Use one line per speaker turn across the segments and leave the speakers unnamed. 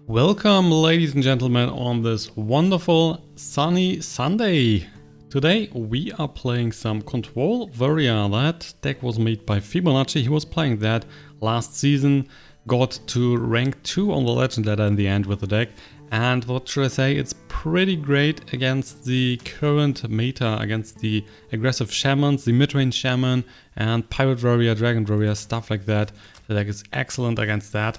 Welcome, ladies and gentlemen, on this wonderful sunny Sunday. Today we are playing some Control Warrior. That deck was made by Fibonacci. He was playing that last season, got to rank 2 on the Legend ladder in the end with the deck. And what should I say, it's pretty great against the current meta, against the aggressive shamans, the mid-range shaman and pirate warrior, dragon warrior, stuff like that. The deck is excellent against that.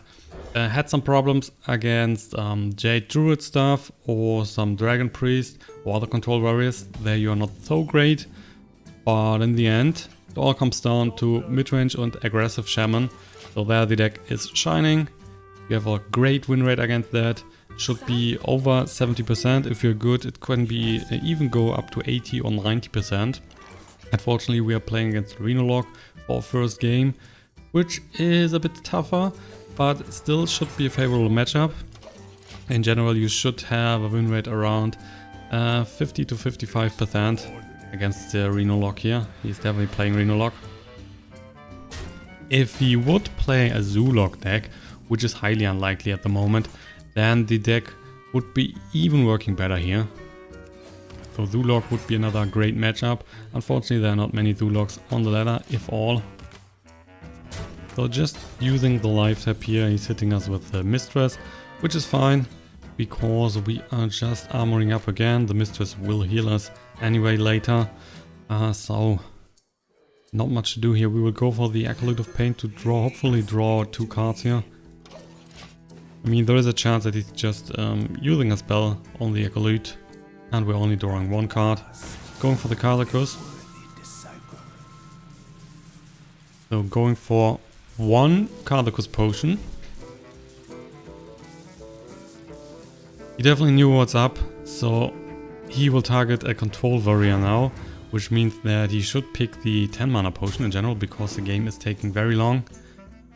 Had some problems against Jade Druid stuff or some Dragon Priest or other Control Warriors. There you are not so great, but in the end it all comes down to mid-range and aggressive shaman. So there the deck is shining. You have a great win rate against that. Should be over 70%. If you're good, it can be even go up to 80 or 90%. Unfortunately, we are playing against Rhinolog for our first game, which is a bit tougher, but still should be a favorable matchup. In general, you should have a win rate around 50 to 55% against the Rhinolog here. He's definitely playing Rhinolog. If he would play a Zoolog deck, which is highly unlikely at the moment, then the deck would be even working better here. So Zoolog would be another great matchup. Unfortunately, there are not many Zoologs on the ladder, if all. So just using the life tap here, he's hitting us with the Mistress, which is fine, because we are just armoring up again. The Mistress will heal us anyway later, so not much to do here. We will go for the Acolyte of Pain to draw, hopefully draw 2 cards here. I mean, there is a chance that he's just using a spell on the Acolyte, and we're only drawing 1 card. Going for the Cardicus. So going for 1 Cardicus potion. He definitely knew what's up, so he will target a Control Warrior now, which means that he should pick the 10 mana potion in general, because the game is taking very long.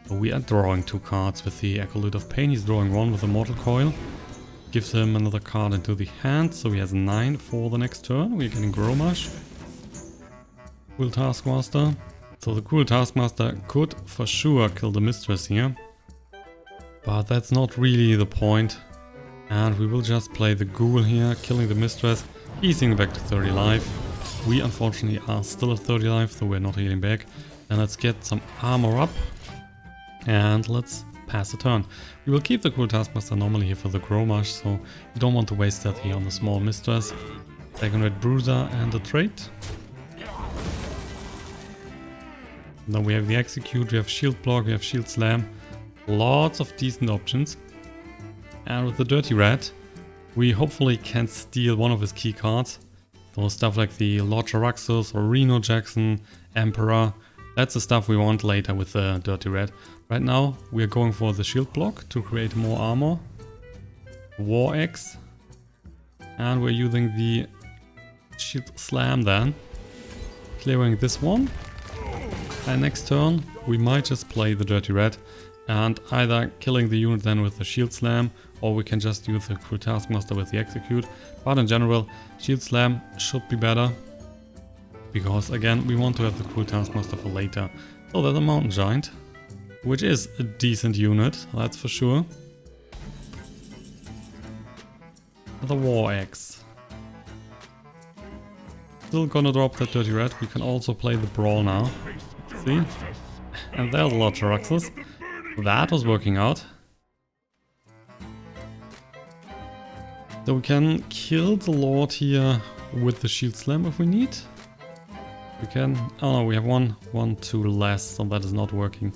So we are drawing 2 cards with the Acolyte of Pain. He's drawing 1 with the Mortal Coil. Gives him another card into the hand, so he has 9 for the next turn. We're getting Grommash. Cool Taskmaster. So the cool Taskmaster could for sure kill the Mistress here, but that's not really the point. And we will just play the Ghoul here, killing the Mistress, easing back to 30 life. We unfortunately are still at 30 life, so we're not healing back. And let's get some armor up, and let's pass the turn. We will keep the cool Taskmaster normally here for the Grommash, so you don't want to waste that here on the small Mistress. Second Red Bruiser and a trait. Now we have the Execute, we have Shield Block, we have Shield Slam. Lots of decent options. And with the Dirty Red, we hopefully can steal one of his key cards. So stuff like the Lord Jaraxxus or Reno Jackson, Emperor. That's the stuff we want later with the Dirty Red. Right now we are going for the Shield Block to create more armor. War Axe. And we're using the Shield Slam then. Clearing this one. And next turn we might just play the Dirty Red and either killing the unit then with the Shield Slam, or we can just use the cool Taskmaster with the Execute. But in general, Shield Slam should be better, because again we want to have the cool Taskmaster for later. So there's a Mountain Giant, which is a decent unit, that's for sure. The War Axe. Still gonna drop that Dirty Red. We can also play the Brawl now. See? And there's a lot of Jaraxxus. That was working out. So we can kill the Lord here with the Shield Slam if we need. We can... Oh no, we have 2 less, so that is not working.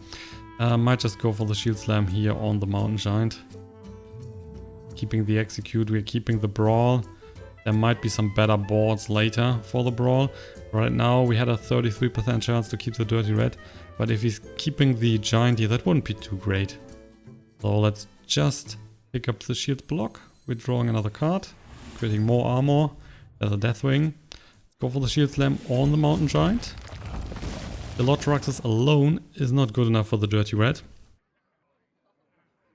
Might just go for the Shield Slam here on the Mountain Giant. Keeping the Execute, we're keeping the Brawl. There might be some better boards later for the Brawl. Right now we had a 33% chance to keep the Dirty Red, but if he's keeping the Giant here, that wouldn't be too great. So let's just pick up the Shield Block. We're drawing another card, creating more armor. There's a Deathwing. Let's go for the Shield Slam on the Mountain Giant. The Lord Jaraxxus alone is not good enough for the Dirty Red.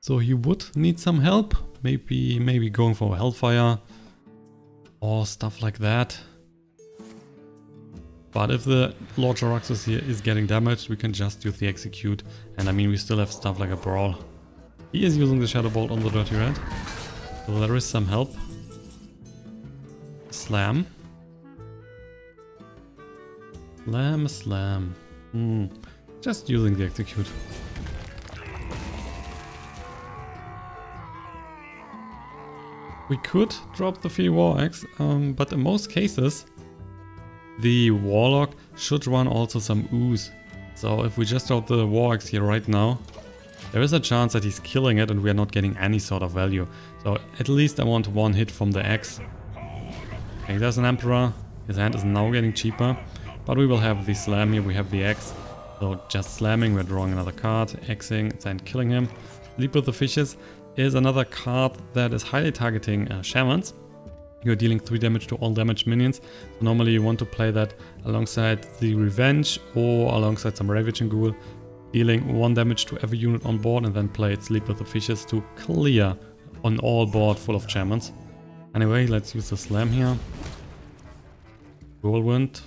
So he would need some help. Maybe going for a Hellfire or stuff like that. But if the Lord Jaraxxus here is getting damaged, we can just use the Execute. And I mean, we still have stuff like a Brawl. He is using the Shadow Bolt on the Dirty Red. So there is some help. Slam. Slam. Just using the Execute. We could drop the free War Axe, but in most cases the Warlock should run also some ooze. So if we just drop the War Axe here right now, there is a chance that he's killing it and we are not getting any sort of value. So at least I want one hit from the axe. Okay, there's an Emperor. His hand is now getting cheaper. But we will have the slam here, we have the axe. So just slamming, we're drawing another card, axing, then killing him. Leap with the Fishes is another card that is highly targeting Shamans. You're dealing 3 damage to all damaged minions. So normally you want to play that alongside the Revenge or alongside some Ravaging Ghoul, dealing 1 damage to every unit on board and then play Sleep with the Fishes to clear on all board full of Shamans. Anyway, let's use the slam here. Whirlwind.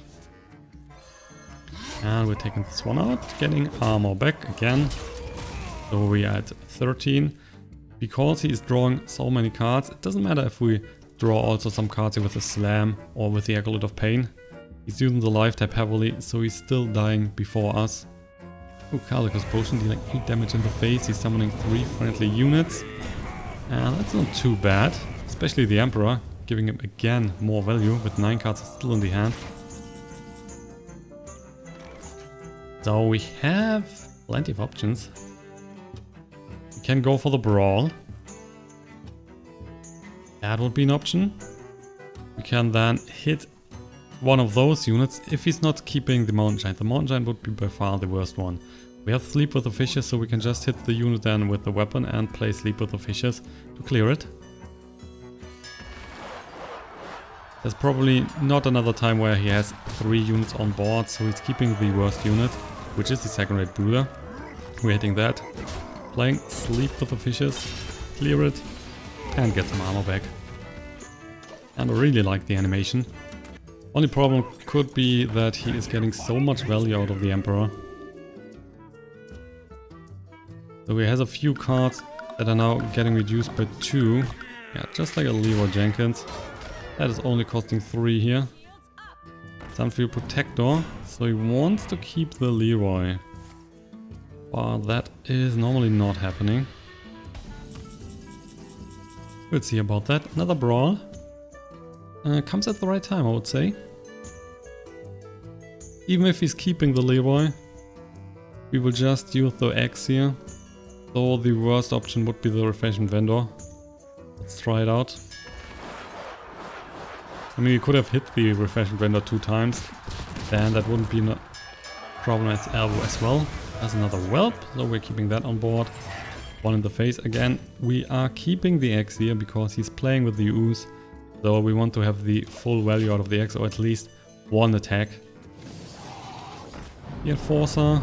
And we're taking this one out, getting armor back again. So we are at 13. Because he is drawing so many cards, it doesn't matter if we draw also some cards here with the slam or with the Acolyte of Pain. He's using the life tap heavily, so he's still dying before us. Oh, Calicos Potion dealing 8 damage in the face. He's summoning 3 friendly units. And that's not too bad, especially the Emperor, giving him again more value with 9 cards still in the hand. So we have plenty of options. We can go for the Brawl. That would be an option. We can then hit one of those units if he's not keeping the Mountain Giant. The Mountain Giant would be by far the worst one. We have Sleep with the Fishes, so we can just hit the unit then with the weapon and play Sleep with the Fishes to clear it. There's probably not another time where he has 3 units on board, so he's keeping the worst unit, which is the second rate Brooder. We're hitting that, playing Sleep with the Fishes, clear it, and get some armor back. And I really like the animation. Only problem could be that he is getting so much value out of the Emperor. So he has a few cards that are now getting reduced by 2. Yeah, just like a Leroy Jenkins. That is only costing 3 here. Sunfield Protector, so he wants to keep the Leroy. But that is normally not happening. We'll see about that. Another Brawl. Comes at the right time, I would say. Even if he's keeping the Leroy, we will just use the X here. So the worst option would be the Refreshment Vendor. Let's try it out. I mean, we could have hit the Refreshment Vendor 2 times. Then that wouldn't be a problem as elbow as well. There's another Whelp, so we're keeping that on board. 1 in the face again. We are keeping the X here because he's playing with the ooze. So we want to have the full value out of the X, or at least 1 attack. The Enforcer.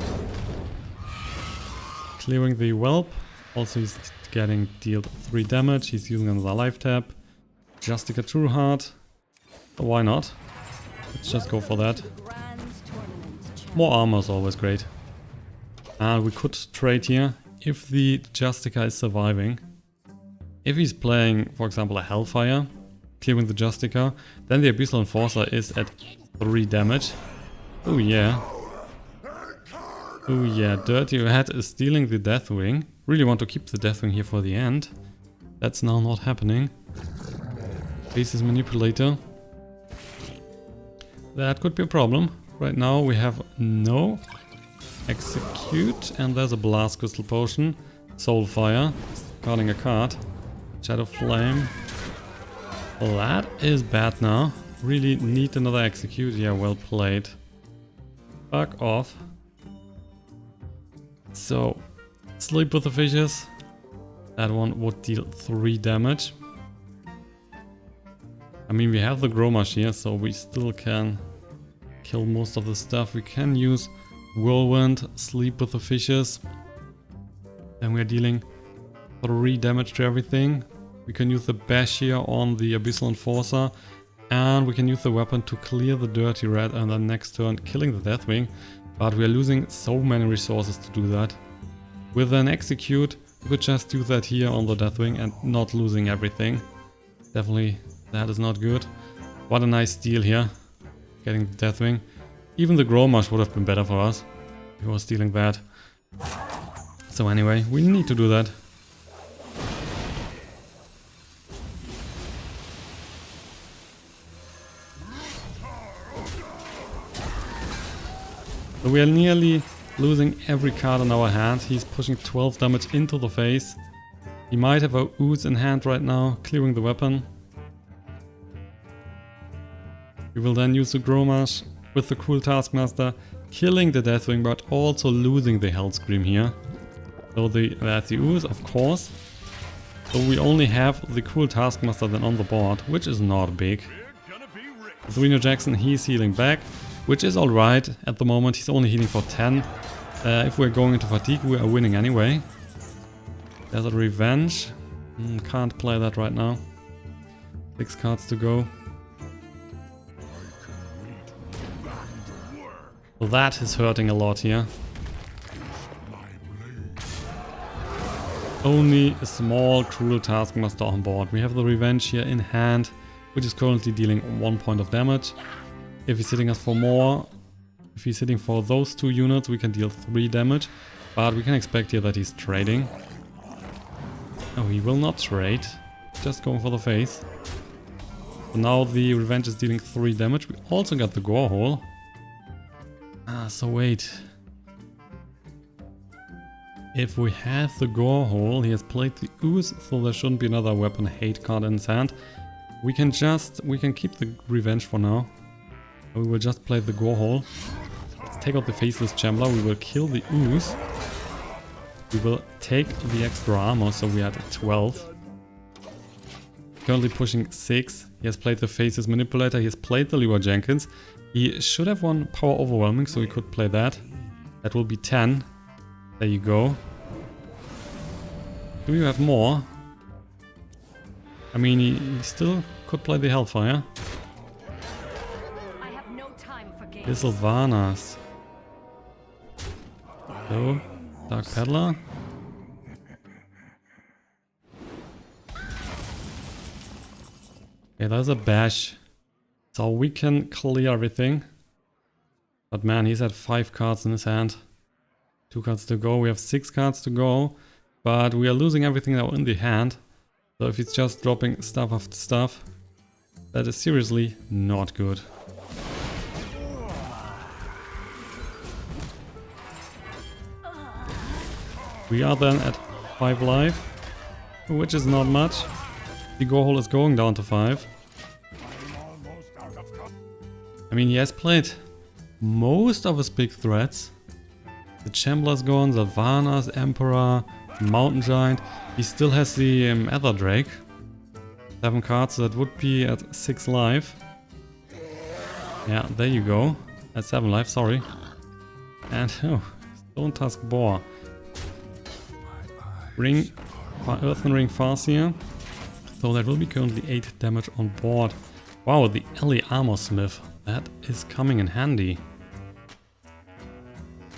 Clearing the Whelp. Also he's getting dealt 3 damage. He's using another life tap. Justicar Trueheart. So why not? Let's just go for that. More armor is always great. And we could trade here if the Justicar is surviving. If he's playing, for example, a Hellfire, clearing the Justicar, then the Abyssal Enforcer is at 3 damage. Oh yeah. Oh yeah, Dirty Red is stealing the Deathwing. Really want to keep the Deathwing here for the end. That's now not happening. Basis Manipulator. That could be a problem. Right now we have no Execute, and there's a Blast Crystal Potion. Soulfire, carding a card. Shadow Flame. Well, that is bad now. Really need another Execute. Yeah, well played. Fuck off. So, Sleep with the Fishes. That one would deal 3 damage. I mean, we have the Grommash here, so we still can kill most of the stuff. We can use Whirlwind, Sleep with the Fishes. Then we're dealing 3 damage to everything. We can use the Bash here on the Abyssal Enforcer. And we can use the weapon to clear the Dirty Red and then next turn killing the Deathwing. But we are losing so many resources to do that. With an Execute, We could just do that here on the Deathwing and not losing everything. Definitely, that is not good. What a nice deal here, getting the Deathwing. Even the Grommash would have been better for us if he was stealing that. So anyway, we need to do that. So we are nearly losing every card in our hand. He's pushing 12 damage into the face. He might have a ooze in hand right now, clearing the weapon. We will then use the Grommash with the cool Taskmaster, killing the Deathwing, but also losing the Hellscream here. So that's the ooze, of course. So we only have the cool Taskmaster then on the board, which is not big. With Reno Jackson, he's healing back, which is alright at the moment. He's only healing for 10. If we're going into fatigue, we are winning anyway. There's a revenge. Can't play that right now. 6 cards to go. So that is hurting a lot here. Only a small cruel Taskmaster on board. We have the revenge here in hand, which is currently dealing 1 point of damage. If he's hitting us for more, if he's hitting for those 2 units, we can deal 3 damage. But we can expect here that he's trading. Oh, he will not trade. Just going for the face. So now the revenge is dealing 3 damage. We also got the Gorehowl. So wait. If we have the Gorehowl, he has played the ooze, so there shouldn't be another weapon hate card in his hand. We can keep the revenge for now. We will just play the Gorehowl. Let's take out the faceless Chambler. We will kill the ooze. We will take the extra armor, so we are at 12. Currently pushing 6. He has played the faceless manipulator. He has played the Leroy Jenkins. He should have won Power Overwhelming, so he could play that. That will be 10. There you go. Do you have more? I mean, he still could play the Hellfire.
I have no time for games.
The Sylvanas. So, Dark Peddler. Okay, there's a bash. So we can clear everything. But man, he's had 5 cards in his hand. 2 cards to go. We have 6 cards to go. But we are losing everything now in the hand. So if he's just dropping stuff after stuff, that is seriously not good. We are then at 5 life, which is not much. The Gorehowl is going down to 5. I mean, he has played most of his big threats. The Chambler's gone, Sylvanas, Emperor, Mountain Giant. He still has the Ether Drake. 7 cards, so that would be at 6 life. Yeah, there you go. At 7 life, sorry. And, oh, Stone Tusk Boar. Ring, Earthen Ring Farseer. So that will be currently 8 damage on board. Wow, the LE Armorsmith. That is coming in handy.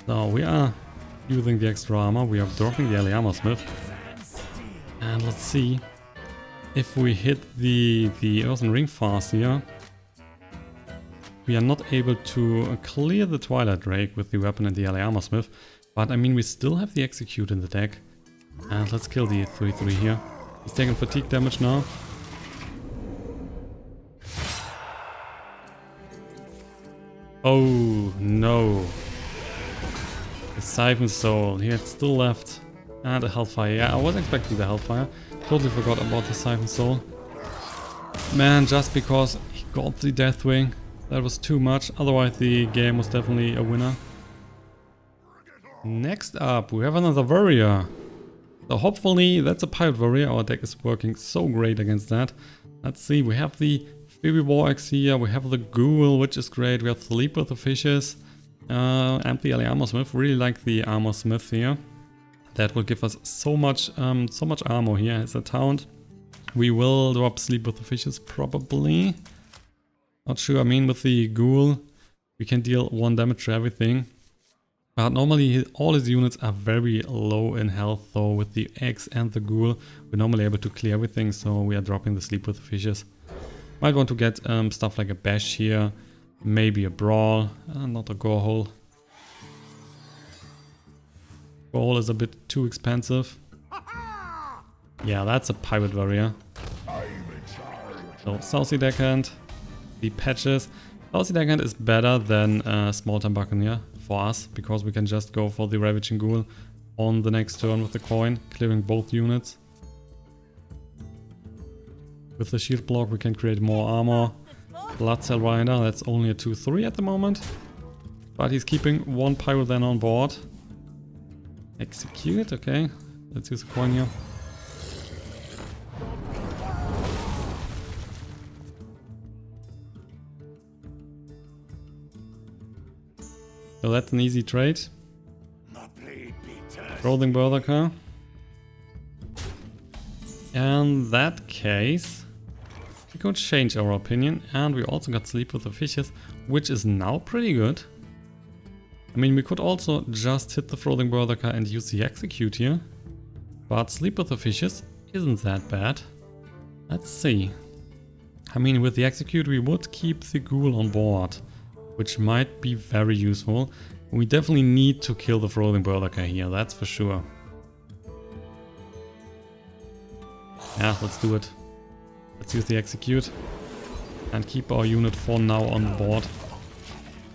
So we are using the extra armor. We are dropping the LE Armorsmith. And let's see if we hit the Earthen Ring Farseer. We are not able to clear the Twilight Drake with the weapon and the LE Armorsmith. But I mean, we still have the Execute in the deck. And let's kill the 3-3 here. He's taking fatigue damage now. Oh no. The Siphon Soul. He had still left. And a Hellfire. Yeah, I was expecting the Hellfire. Totally forgot about the Siphon Soul. Man, just because he got the Deathwing, that was too much. Otherwise the game was definitely a winner. Next up, we have another Warrior. So hopefully that's a Pirate Warrior. Our deck is working so great against that. Let's see, we have the Baby War Axe here, we have the Ghoul, which is great. We have Sleep with the Fishes and the LE Armorsmith. Really like the Armorsmith here. That will give us so much armor here as a taunt. We will drop Sleep with the Fishes probably. Not sure. I mean, with the Ghoul we can deal 1 damage to everything. But normally all his units are very low in health, though with the X and the Ghoul we're normally able to clear everything, so we are dropping the Sleep with the Fishes. Might want to get stuff like a Bash here, maybe a Brawl, not a Gorehowl. Brawl is a bit too expensive. Yeah, that's a Pirate Warrior. So Southsea Deckhand, the patches. Southsea Deckhand is better than Small Time Buccaneer for us, because we can just go for the Ravaging Ghoul on the next turn with the coin, clearing both units. With the shield block we can create more armor. Blood Cell Rider, that's only a 2-3 at the moment. But he's keeping one Pyro then on board. Execute, okay. Let's use a coin here. So that's an easy trade. Rolling Berserker. In that case, we could change our opinion, and we also got Sleep with the Fishes, which is now pretty good. I mean, we could also just hit the Frothing Berserker and use the Execute here, but Sleep with the Fishes isn't that bad. Let's see. I mean, with the Execute we would keep the Ghoul on board, which might be very useful. We definitely need to kill the Frothing Berserker here, that's for sure. Yeah, let's do it. Let's use the Execute and keep our unit for now on the board.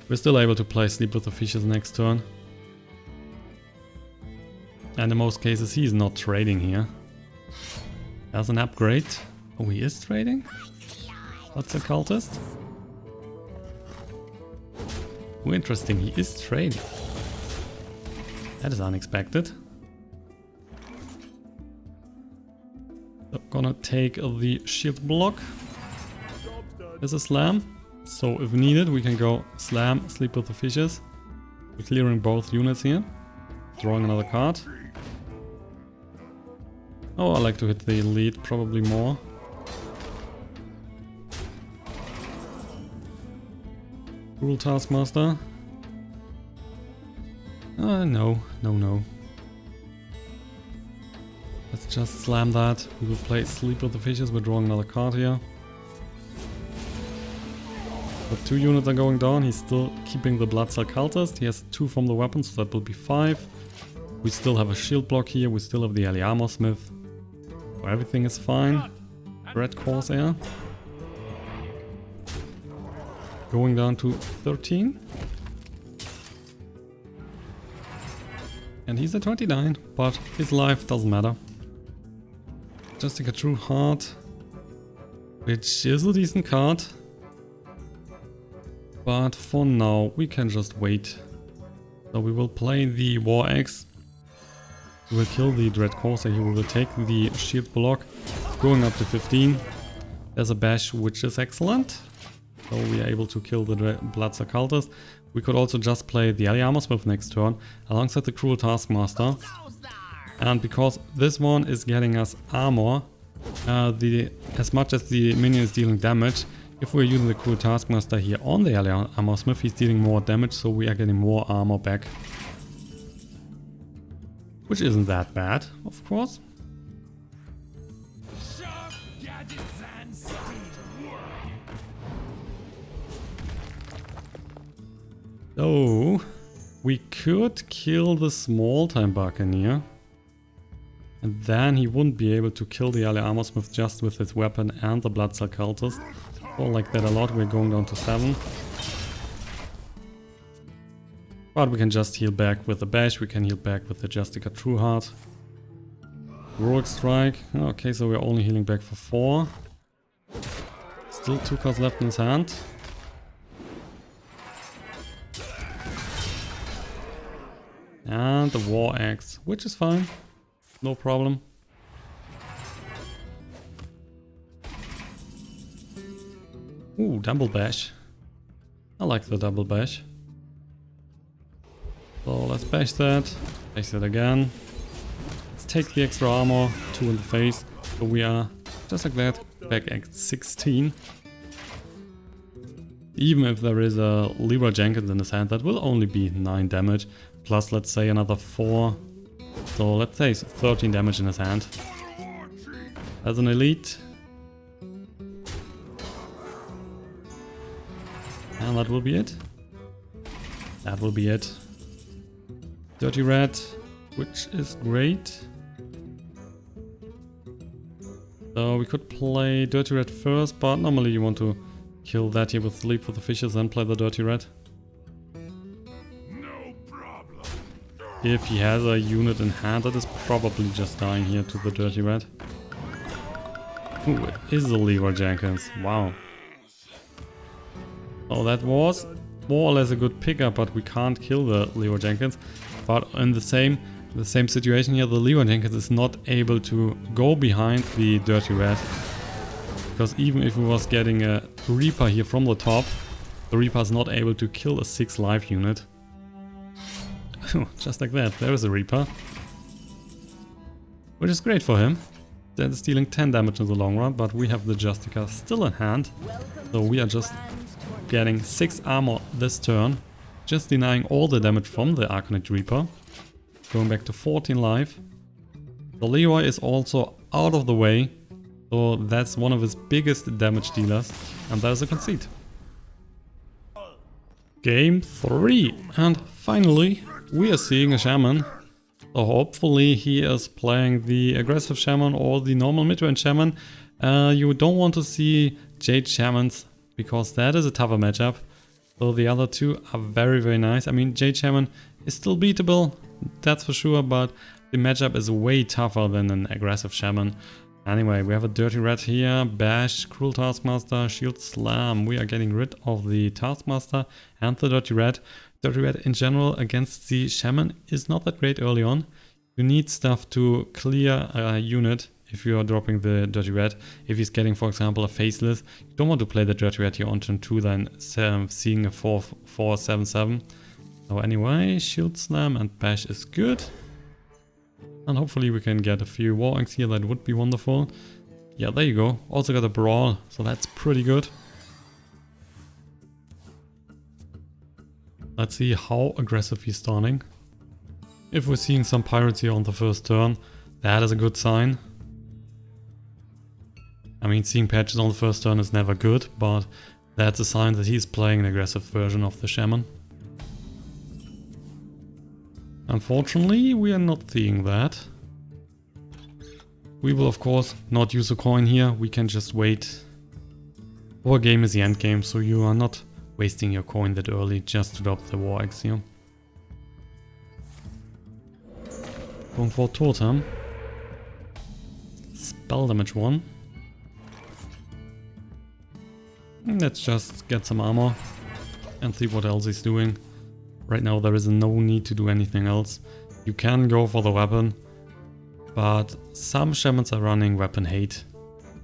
We're still able to play Sleep with the Fishes next turn. And in most cases he's not trading here. There's an upgrade. Oh, he is trading? What's a cultist? Oh, interesting, he is trading. That is unexpected. So, gonna take the shield block. There's a slam. So if needed we can go slam, Sleep with the Fishes. We're clearing both units here. Drawing another card. Oh, I like to hit the lead probably more. Rule Taskmaster. No. Let's just slam that. We will play Sleep with the Fishes. We're drawing another card here. But 2 units are going down. He's still keeping the Blood Cell Cultist. He has 2 from the weapons, so that will be 5. We still have a shield block here. We still have the Armorsmith. So everything is fine. Red Corsair. Going down to 13. And he's at 29, but his life doesn't matter. Justicar Trueheart, which is a decent card. But for now, we can just wait. So we will play the War Axe. We will kill the Dread Corsair here. We will take the shield block, going up to 15. There's a bash, which is excellent. So we are able to kill the Blood Cell Cultist. We could also just play the Armorsmith next turn, alongside the Cruel Taskmaster. And because this one is getting us armor, as much as the minion is dealing damage, if we're using the Cruel Taskmaster here on the Armorsmith, he's dealing more damage, so we are getting more armor back. Which isn't that bad, of course. So, we could kill the Small Time Buccaneer. And then he wouldn't be able to kill the Armorsmith just with his weapon and the Blood Cell Cultist. I like that a lot. We're going down to 7. But we can just heal back with the bash. We can heal back with the Justicar Trueheart. Heroic Strike. Okay, so we're only healing back for 4. Still 2 cards left in his hand. And the War Axe, which is fine. No problem. Ooh, double bash. I like the double bash. So let's bash that again. Let's take the extra armor, 2 in the face. So we are, just like that, back at 16. Even if there is a Libra Jenkins in his hand, that will only be 9 damage. Plus, let's say another 4. So let's say 13 damage in his hand. As an elite. And that will be it. That will be it. Dirty Red, which is great. So we could play Dirty Red first, but normally you want to kill that here with Sleep for the Fishes, then play the Dirty Red.
No problem.
If he has a unit in hand that is probably just dying here to the Dirty Red. Ooh, it is the Leroy Jenkins. Wow. Oh, that was more or less a good pickup, but we can't kill the Leroy Jenkins. But in the same situation here, the Leroy Jenkins is not able to go behind the Dirty Red. Because even if we was getting a Reaper here from the top, the Reaper is not able to kill a 6 life unit. Just like that, there is a Reaper. Which is great for him. That is dealing 10 damage in the long run, but we have the Justicar still in hand. So we are just getting 6 armor this turn, just denying all the damage from the Arcanite Reaper. Going back to 14 life. The Leroy is also out of the way, so that's one of his biggest damage dealers, and that is a concede. Game 3, and finally we are seeing a Shaman. So hopefully he is playing the aggressive Shaman or the normal mid-range Shaman. You don't want to see Jade Shamans, because that is a tougher matchup. So the other two are very, very nice. I mean, Jade Shaman is still beatable, that's for sure, but the matchup is way tougher than an aggressive Shaman. Anyway, we have a Dirty Red here, Bash, Cruel Taskmaster, Shield Slam. We are getting rid of the Taskmaster and the Dirty Red. Dirty Red in general against the Shaman is not that great early on. You need stuff to clear a unit if you are dropping the Dirty Red. If he's getting, for example, a Faceless, you don't want to play the Dirty Red here on turn 2, then seeing a 4-4-7-7. So anyway, Shield Slam and Bash is good. And hopefully we can get a few War Eggs here, that would be wonderful. Yeah, there you go. Also got a Brawl, so that's pretty good. Let's see how aggressive he's starting. If we're seeing some Pirates here on the first turn, that is a good sign. I mean, seeing patches on the first turn is never good, but that's a sign that he's playing an aggressive version of the Shaman. Unfortunately, we are not seeing that. We will of course not use a coin here, we can just wait. Our game is the end game, so you are not wasting your coin that early just to drop the War Eggs here. Going for Totem. Spell damage 1. Let's just get some armor and see what else he's doing. Right now there is no need to do anything else. You can go for the weapon, but some Shamans are running weapon hate.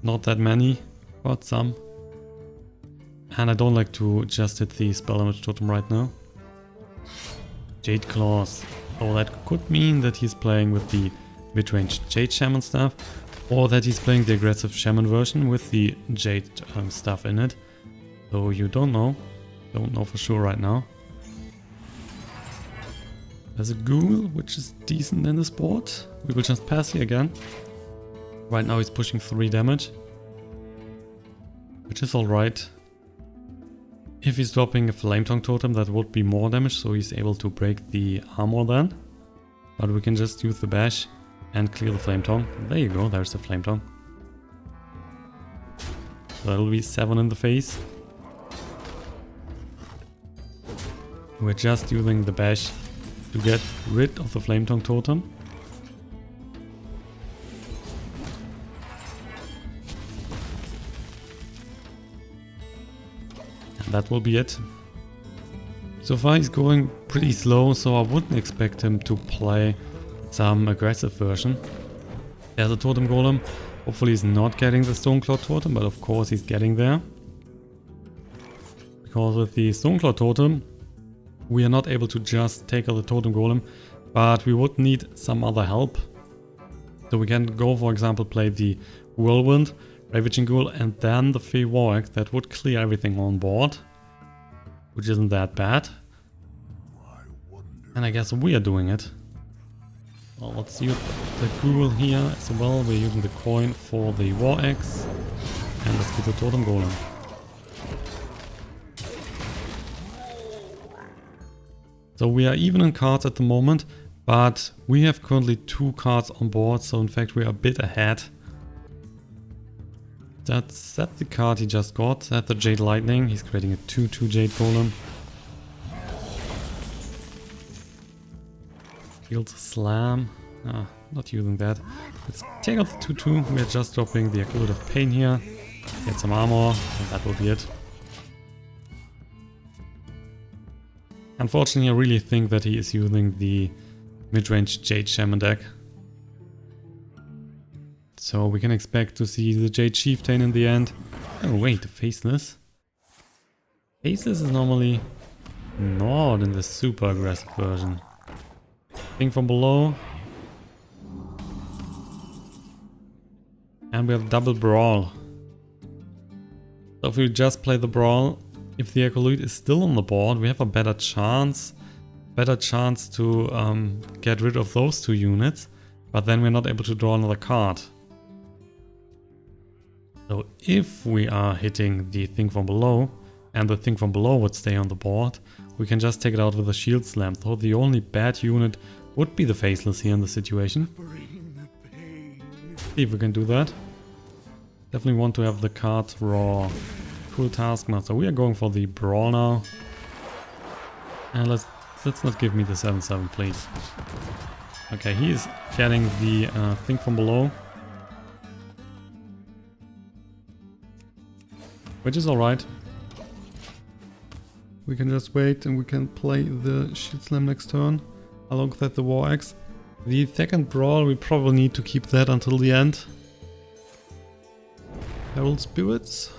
Not that many, but some. And I don't like to just hit the spell damage totem right now. Jade Claws. Oh, that could mean that he's playing with the mid-range Jade Shaman stuff, or that he's playing the aggressive Shaman version with the Jade stuff in it. So you don't know. Don't know for sure right now. There's a Ghoul, which is decent in this board. We will just pass here again. Right now he's pushing 3 damage, which is alright. If he's dropping a Flame Tongue Totem, that would be more damage, so he's able to break the armor then. But we can just use the Bash and clear the Flame Tongue. There you go, there's the Flame Tongue. So that'll be 7 in the face. We're just using the Bash to get rid of the Flame Tongue Totem. And that will be it. So far he's going pretty slow, so I wouldn't expect him to play some aggressive version. There's a Totem Golem. Hopefully he's not getting the Stoneclaw Totem, but of course he's getting there. Because with the Stoneclaw Totem, we are not able to just take out the Totem Golem, but we would need some other help. So we can go, for example, play the Whirlwind, Ravaging Ghoul, and then the Fey War Egg. That would clear everything on board, which isn't that bad.
I wonder
And I guess we are doing it. Well, let's use the Ghoul here as well. We're using the coin for the War Axe. And let's get the Totem Golem. So we are even in cards at the moment, but we have currently 2 cards on board, so in fact we are a bit ahead. That's the card he just got. That's the Jade Lightning. He's creating a 2/2 Jade Golem. Field Slam. Not using that. Let's take out the 2/2. We're just dropping the Acolyte of Pain here. Get some armor, and that will be it. Unfortunately, I really think that he is using the mid-range Jade Shaman deck. So we can expect to see the Jade Chieftain in the end. Oh wait, the Faceless. Faceless is normally not in the super aggressive version. Thing from below. And we have double Brawl. So if we just play the Brawl, if the Acolyte is still on the board, we have a better chance to get rid of those 2 units, but then we're not able to draw another card. So if we are hitting the thing from below, and the thing from below would stay on the board, we can just take it out with a Shield Slam. So the only bad unit would be the Faceless here in the situation. See if we can do that. Definitely want to have the card raw. Cool Taskmaster. We are going for the Brawl now. And let's not give me the 7/7, please. Okay, he is getting the thing from below. Which is alright. We can just wait and we can play the Shield Slam next turn. Along with the War Axe. The second Brawl, we probably need to keep that until the end. Herald Spirits.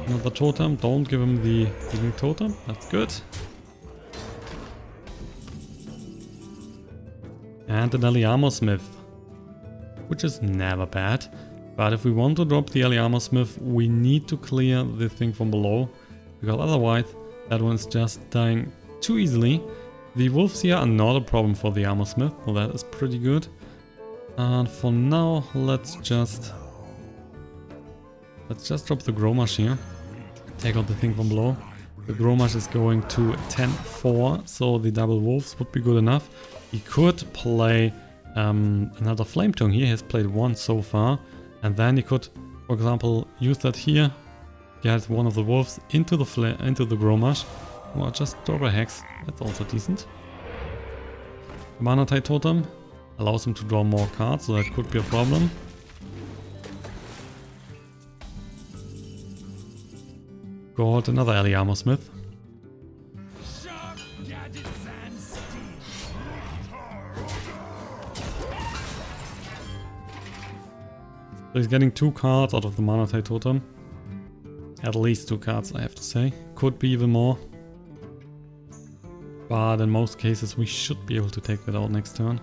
Another Totem. Don't give him the healing Totem. That's good. And an Armorsmith. Which is never bad. But if we want to drop the Armorsmith, we need to clear the thing from below. Because otherwise, that one's just dying too easily. The wolves here are not a problem for the Armorsmith, so that is pretty good. And for now, let's just drop the Grommash here. Take out the thing from below. The Grommash is going to 10-4, so the double wolves would be good enough. He could play another Flame Tongue here. He has played 1 so far. And then he could, for example, use that here. Get one of the wolves into the Grommash. Or just drop a Hex. That's also decent. Mana Tide Totem allows him to draw more cards, so that could be a problem. Go out another Armorsmith. So he's getting 2 cards out of the Mana Tide Totem. At least 2 cards, I have to say. Could be even more. But in most cases we should be able to take that out next turn.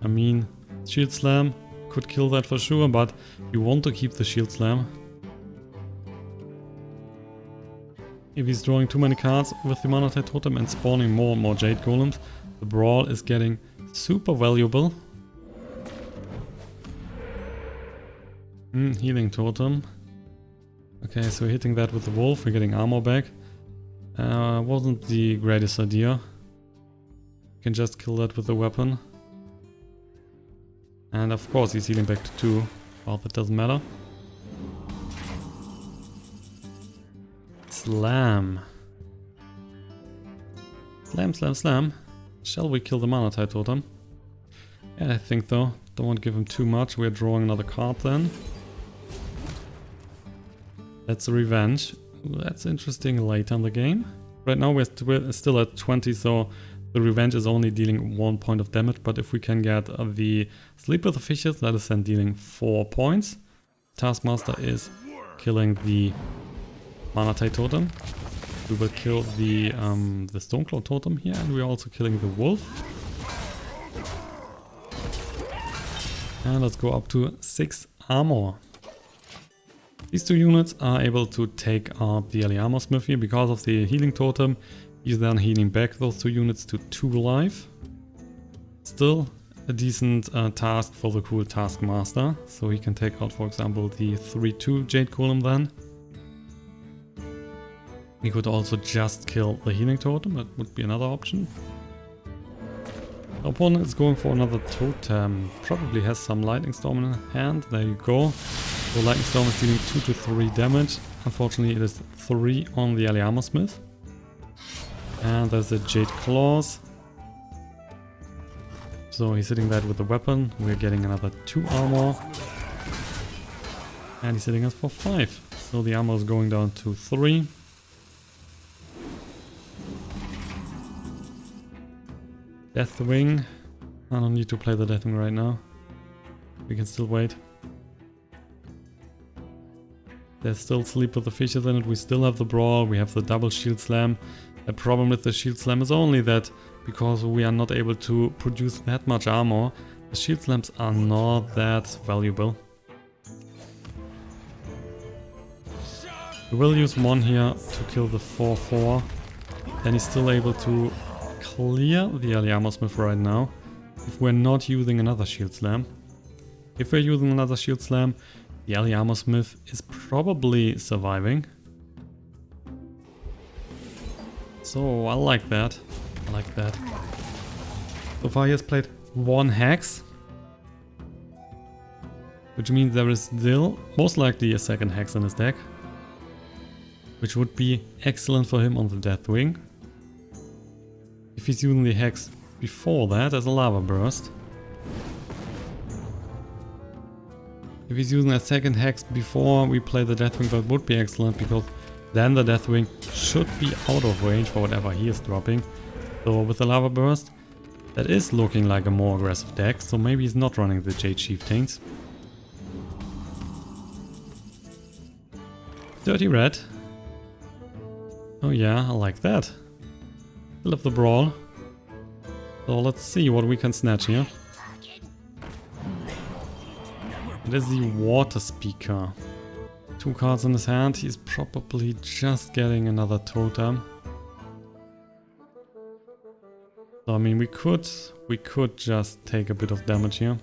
I mean, Shield Slam could kill that for sure, but you want to keep the Shield Slam. If he's drawing too many cards with the Mana Tide Totem and spawning more and more Jade Golems, the Brawl is getting super valuable. Healing Totem. Okay, so hitting that with the Wolf, we're getting armor back. Wasn't the greatest idea. You can just kill that with the weapon. And of course he's healing back to 2. Well, that doesn't matter. Slam. Slam, slam, slam. Shall we kill the Mana Tide Totem? Yeah, I think so. Don't want to give him too much. We're drawing another card then. That's a Revenge. That's interesting later in the game. Right now we're still at 20, so the Revenge is only dealing 1 point of damage, but if we can get the Sleep with the Fishes, that is then dealing 4 points. Taskmaster is killing the Mana Tide Totem. We will kill the Stoneclaw Totem here, and we're also killing the Wolf. And let's go up to 6 armor. These two units are able to take out the early Armorsmith here because of the healing totem. He's then healing back those two units to 2 life. Still a decent task for the cool Taskmaster. So he can take out, for example, the 3-2 Jade Golem then. He could also just kill the healing totem, that would be another option. The opponent is going for another totem, probably has some Lightning Storm in hand, there you go. So Lightning Storm is dealing 2 to 3 damage, unfortunately it is 3 on the early Armorsmith. And there's a Jade Claws. So he's hitting that with the weapon, we're getting another 2 armor. And he's hitting us for 5, so the armor is going down to 3. Deathwing. I don't need to play the Deathwing right now. We can still wait. There's still Sleep with the Fishes in it. We still have the Brawl. We have the double Shield Slam. The problem with the Shield Slam is only that because we are not able to produce that much armor, the Shield Slams are not that valuable. We will use one here to kill the 4-4. Then he's still able to clear the early Armorsmith right now, if we're not using another Shield Slam. If we're using another Shield Slam, the early Armorsmith is probably surviving. So I like that. I like that. So far he has played 1 Hex, which means there is still most likely a second Hex in his deck, which would be excellent for him on the Deathwing. If he's using the Hex before that as a Lava Burst. If he's using a second Hex before we play the Deathwing, that would be excellent, because then the Deathwing should be out of range for whatever he is dropping. So with the Lava Burst, that is looking like a more aggressive deck, so maybe he's not running the Jade Chieftains. Dirty Red. Oh yeah, I like that. Still have the Brawl. So let's see what we can snatch here. It is the Water Speaker. 2 cards in his hand, he's probably just getting another totem. So I mean we could just take a bit of damage here.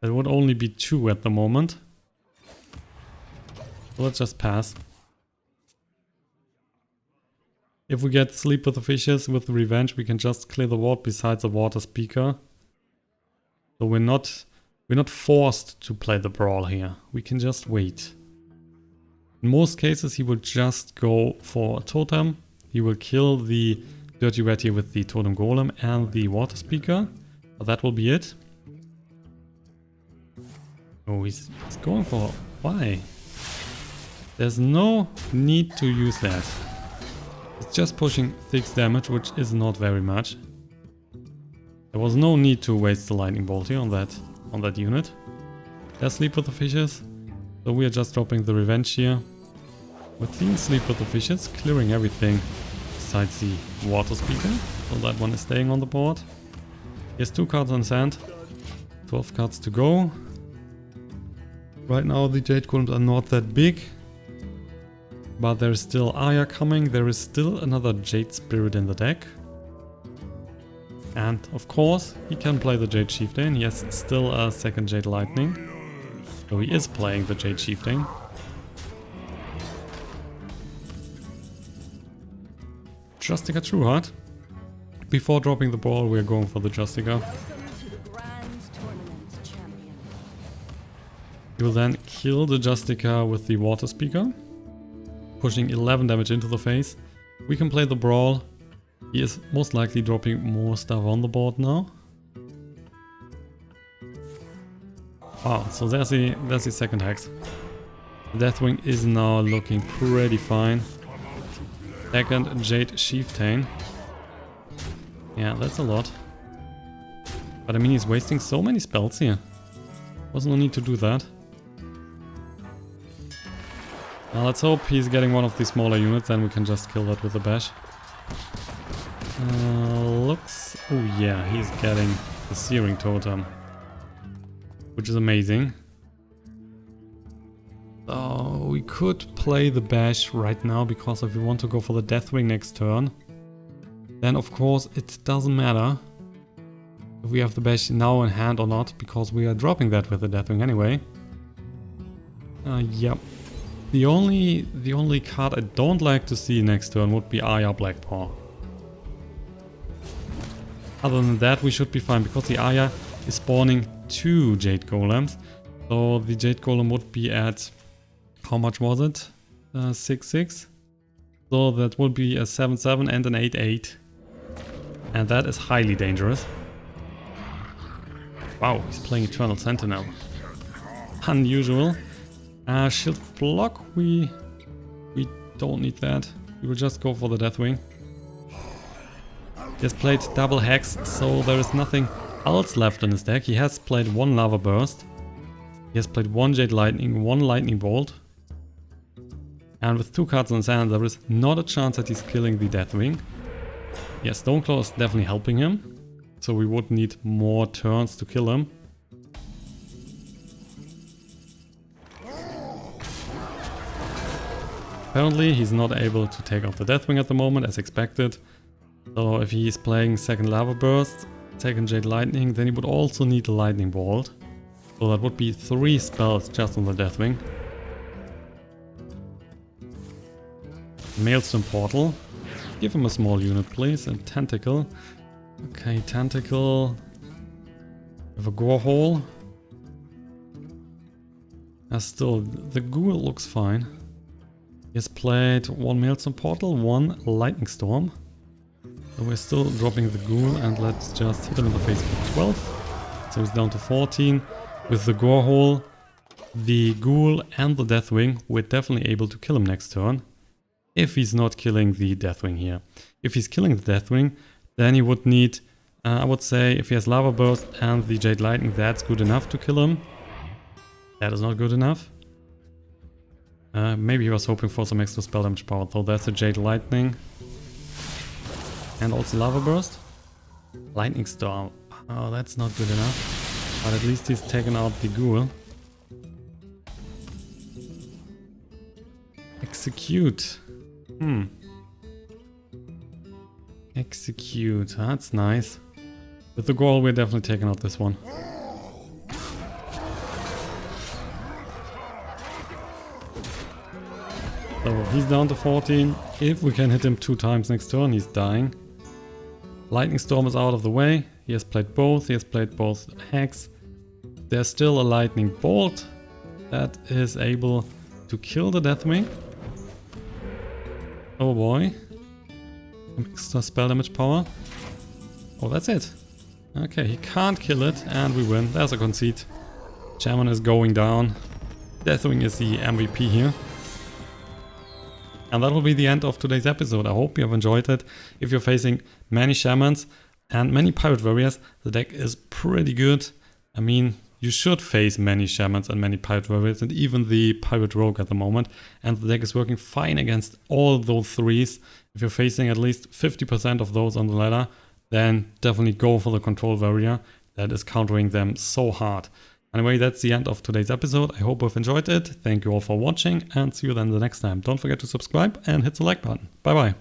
It would only be 2 at the moment. So let's just pass. If we get Sleep with the Fishes with the Revenge, we can just clear the ward besides the Water Speaker. So we're not forced to play the Brawl here. We can just wait. In most cases he will just go for a totem. He will kill the Dirty Red here with the Totem Golem and the Water Speaker. But that will be it. Oh, he's going for... Why? There's no need to use that. It's just pushing 6 damage, which is not very much. There was no need to waste the Lightning Bolt here on that unit. There's Sleep with the Fishes, so we are just dropping the Revenge here. With the Sleep with the Fishes, clearing everything besides the Water Speaker, so that one is staying on the board. He has 2 cards on his hand, 12 cards to go. Right now the Jade Golems are not that big. But there is still Aya coming, there is still another Jade Spirit in the deck. And of course, he can play the Jade Chieftain, he has still a second Jade Lightning. So he is playing the Jade Chieftain. Justicar Trueheart. Before dropping the ball, we are going for the Justicar. He will then kill the Justicar with the Water Speaker, pushing 11 damage into the face. We can play the Brawl. He is most likely dropping more stuff on the board now. Wow, so there's the second Hex. The Deathwing is now looking pretty fine. Second Jade Chieftain. Yeah, that's a lot. But I mean, he's wasting so many spells here. Was no need to do that. Now let's hope he's getting one of these smaller units, then we can just kill that with a bash. Oh yeah, he's getting the Searing Totem, which is amazing. we could play the Bash right now, because if we want to go for the Deathwing next turn, then of course it doesn't matter if we have the Bash now in hand or not, because we are dropping that with the Deathwing anyway. Yep. The only card I don't like to see next turn would be Aya Blackpaw. Other than that, we should be fine, because the Aya is spawning 2 Jade Golems. So the Jade Golem would be at, how much was it? 6-6. So that would be a 7-7 and an 8-8. And that is highly dangerous. Wow, he's playing Eternal Sentinel. Unusual. Shield block, we don't need that. We will just go for the Deathwing. He has played double Hex, so there is nothing else left in his deck. He has played 1 Lava Burst. He has played 1 Jade Lightning, 1 Lightning Bolt. And with 2 cards in his hand, there is not a chance that he's killing the Deathwing. Yes, Stoneclaw is definitely helping him. So we would need more turns to kill him. Apparently he's not able to take out the Deathwing at the moment, as expected. So if he is playing 2nd Lava Burst, 2nd Jade Lightning, then he would also need a Lightning Bolt. So that would be 3 spells just on the Deathwing. Maelstrom Portal. Give him a small unit, please. And Tentacle. Okay, Tentacle. We have a Gorehowl. Still, the Ghoul looks fine. He has played 1 Maelstrom Portal, 1 Lightning Storm. So we're still dropping the Ghoul, and let's just hit him in the face for 12. So he's down to 14. With the Gorehowl, the Ghoul and the Deathwing, we're definitely able to kill him next turn. If he's not killing the Deathwing here. If he's killing the Deathwing, then he would need, I would say, if he has Lava Burst and the Jade Lightning, that's good enough to kill him. That is not good enough. Maybe he was hoping for some extra spell damage power, though. That's a Jade Lightning. And also Lava Burst. Lightning Storm. Oh, that's not good enough. But at least he's taken out the Ghoul. Execute. Execute. That's nice. With the Goal, we're definitely taking out this one. So he's down to 14. If we can hit him 2 times next turn, he's dying. Lightning Storm is out of the way. He has played both. He has played both Hex. There's still a Lightning Bolt that is able to kill the Deathwing. Oh boy. Extra spell damage power. Oh, that's it. Okay, he can't kill it, and we win. There's a concede. Shaman is going down. Deathwing is the MVP here. And that will be the end of today's episode. I hope you have enjoyed it. If you're facing many Shamans and many Pirate Warriors, the deck is pretty good. I mean, you should face many Shamans and many Pirate Warriors and even the Pirate Rogue at the moment. And the deck is working fine against all those 3s. If you're facing at least 50% of those on the ladder, then definitely go for the Control Warrior. That is countering them so hard. Anyway, that's the end of today's episode. I hope you've enjoyed it. Thank you all for watching, and see you then the next time. Don't forget to subscribe and hit the like button. Bye bye.